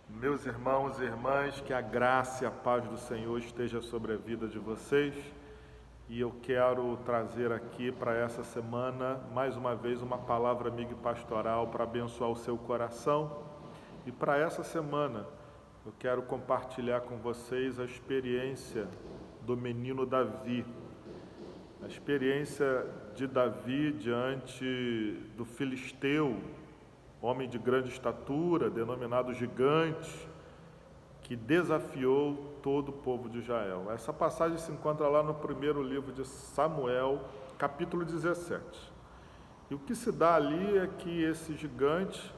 Meus irmãos e irmãs, que a graça e a paz do Senhor esteja sobre a vida de vocês. E eu quero trazer aqui para essa semana, mais uma vez, uma palavra amiga e pastoral para abençoar o seu coração. E para essa semana, eu quero compartilhar com vocês a experiência do menino Davi. A experiência de Davi diante do filisteu, homem de grande estatura, denominado gigante, que desafiou todo o povo de Israel. Essa passagem se encontra lá no primeiro livro de Samuel, capítulo 17. E o que se dá ali é que esse gigante,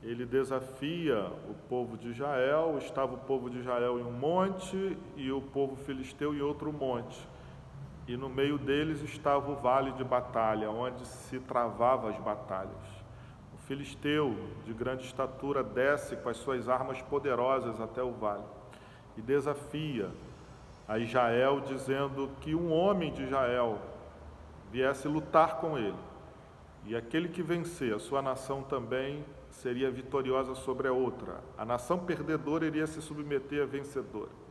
ele desafia o povo de Israel. Estava o povo de Israel em um monte e o povo filisteu em outro monte. E no meio deles estava o vale de batalha, onde se travavam as batalhas. O filisteu, de grande estatura, desce com as suas armas poderosas até o vale e desafia a Israel, dizendo que um homem de Israel viesse lutar com ele. E aquele que vencer, a sua nação também seria vitoriosa sobre a outra. A nação perdedora iria se submeter à vencedora.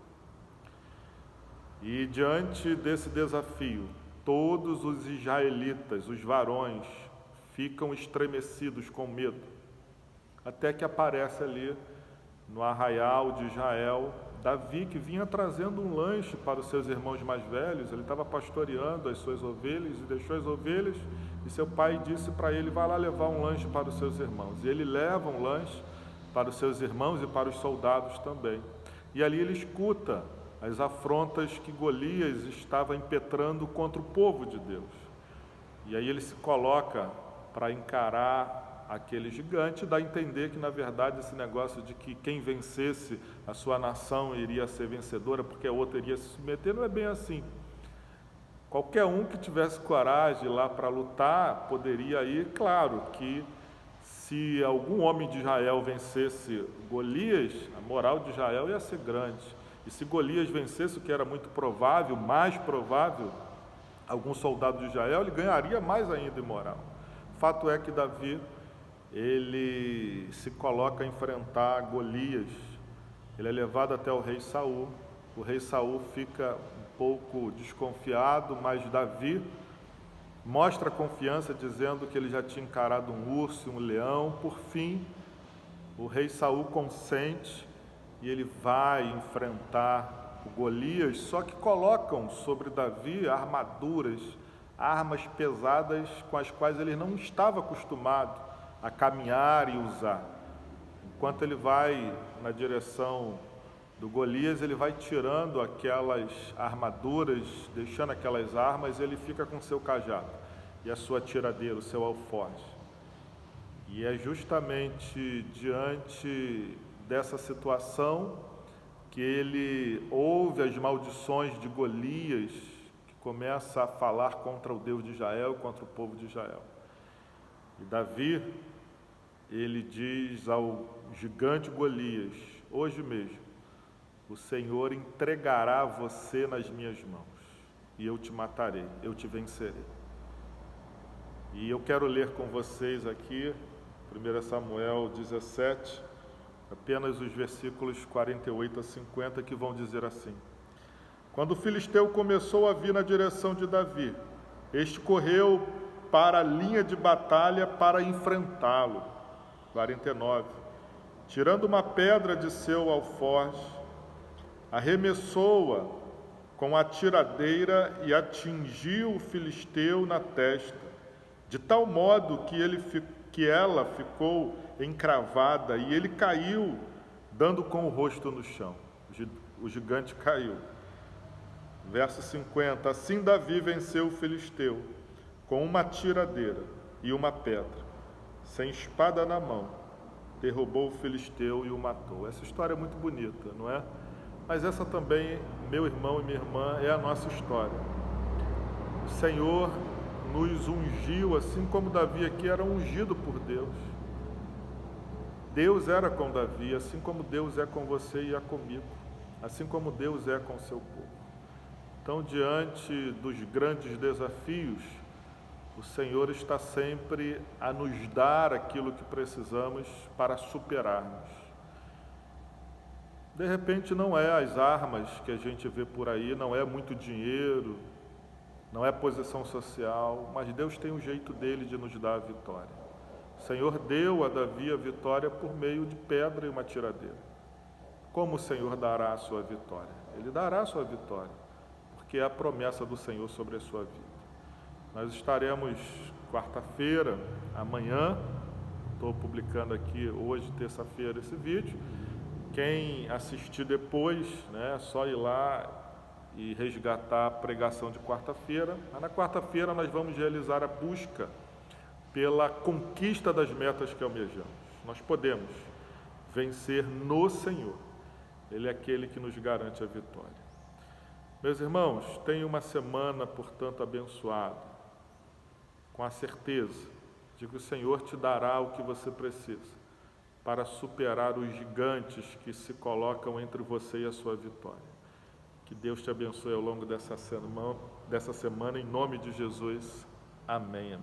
E diante desse desafio, todos os israelitas, os varões, ficam estremecidos com medo, até que aparece ali no arraial de Israel Davi, que vinha trazendo um lanche para os seus irmãos mais velhos. Ele estava pastoreando as suas ovelhas e deixou as ovelhas, e seu pai disse para ele: vai lá levar um lanche para os seus irmãos. E ele leva um lanche para os seus irmãos e para os soldados também. E ali ele escuta as afrontas que Golias estava impetrando contra o povo de Deus. E aí ele se coloca para encarar aquele gigante, dá a entender que, na verdade, esse negócio de que quem vencesse a sua nação iria ser vencedora porque a outra iria se submeter, não é bem assim. Qualquer um que tivesse coragem lá para lutar poderia ir. Claro que se algum homem de Israel vencesse Golias, a moral de Israel ia ser grande. E se Golias vencesse, o que era muito provável, mais provável, algum soldado de Israel, ele ganharia mais ainda em moral. Fato é que Davi, ele se coloca a enfrentar Golias. Ele é levado até o rei Saul. O rei Saul fica um pouco desconfiado, mas Davi mostra confiança, dizendo que ele já tinha encarado um urso e um leão. Por fim, o rei Saul consente e ele vai enfrentar o Golias, só que colocam sobre Davi armaduras, armas pesadas com as quais ele não estava acostumado a caminhar e usar. Enquanto ele vai na direção do Golias, ele vai tirando aquelas armaduras, deixando aquelas armas, e ele fica com seu cajado e a sua tiradeira, o seu alforje. E é justamente diante dessa situação que ele ouve as maldições de Golias, que começa a falar contra o Deus de Israel, contra o povo de Israel. E Davi, ele diz ao gigante Golias: hoje mesmo o Senhor entregará você nas minhas mãos, e eu te matarei, eu te vencerei. E eu quero ler com vocês aqui 1 Samuel 17, apenas os versículos 48 a 50, que vão dizer assim: quando o filisteu começou a vir na direção de Davi, este correu para a linha de batalha para enfrentá-lo. 49. Tirando uma pedra de seu alforje, arremessou-a com a tiradeira e atingiu o filisteu na testa, de tal modo que ela ficou encravada e ele caiu, dando com o rosto no chão. O gigante caiu. Verso 50. Assim Davi venceu o filisteu com uma tiradeira e uma pedra, sem espada na mão, derrubou o filisteu e o matou. Essa história é muito bonita, não é? Mas essa também, meu irmão e minha irmã, é a nossa história. O Senhor nos ungiu, assim como Davi aqui era ungido por Deus. Deus era com Davi, assim como Deus é com você e é comigo, assim como Deus é com o seu povo. Então, diante dos grandes desafios, o Senhor está sempre a nos dar aquilo que precisamos para superarmos. De repente não é as armas que a gente vê por aí, não é muito dinheiro, não é posição social, mas Deus tem um jeito dele de nos dar a vitória. O Senhor deu a Davi a vitória por meio de pedra e uma tiradeira. Como o Senhor dará a sua vitória? Ele dará a sua vitória, porque é a promessa do Senhor sobre a sua vida. Nós estaremos quarta-feira, amanhã, estou publicando aqui hoje, terça-feira, esse vídeo. Quem assistir depois, é só ir lá e resgatar a pregação de quarta-feira. Mas na quarta-feira nós vamos realizar a busca pela conquista das metas que almejamos. Nós podemos vencer no Senhor. Ele é aquele que nos garante a vitória. Meus irmãos, tenha uma semana, portanto, abençoada, com a certeza de que o Senhor te dará o que você precisa para superar os gigantes que se colocam entre você e a sua vitória. Que Deus te abençoe ao longo dessa semana, em nome de Jesus. Amém.